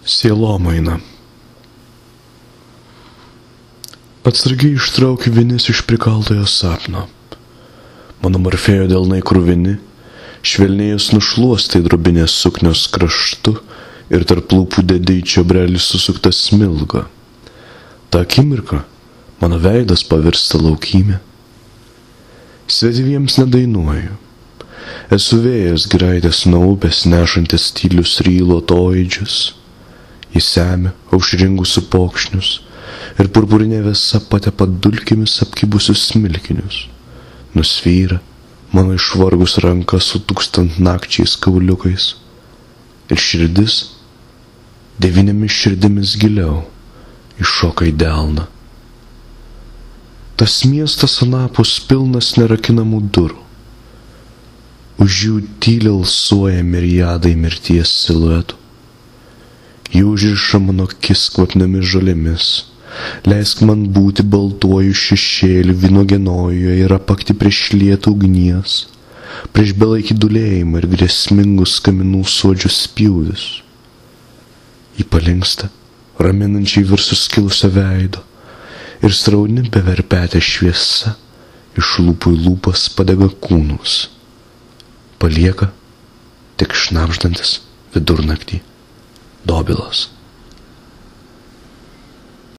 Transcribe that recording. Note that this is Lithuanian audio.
Sielomaina. Atsargiai ištraukiu vinis iš prikaltojo sapno. Mano Morfėjo delnai kruvini, švelnėjus nušluostai drobinės suknios kraštu ir tarp lūpų dedi į čiobrelį susuktas smilga. Ta akimirka mano veidas pavirsta laukymė. Svetiviems nedainuoju. Esu vėjas graidės nuo upės nešantis tylius rylo toidžius. Jis semia aušringusių pokšnius ir purpurinė vėsa patepa dulkėmis apkibusius smilkinius. Nusvyra mano išvargus ranka su tūkstant nakčiais kauliukais. Ir širdis 9 širdimis giliau iššoka į delną. Tas miestas anapus pilnas nerakinamų durų. Už jų tyliai alsuoja miriadai mirties siluetų. Jų užriša mano akis kvapniomis žolėmis. Leisk man būti baltuoju šešėliu vynuogienojoje ir apakti prieš lietų ugnies, prieš belaikį dūlėjimą ir grėsmingus kaminų suodžių spjūvius. Ji palinksta, raminančiai virš suskilusio veido, ir srauni beverpetė šviesa iš lūpų į lūpas padega kūnus. Palieka tik šnabždantis vidurnaktį dobilas.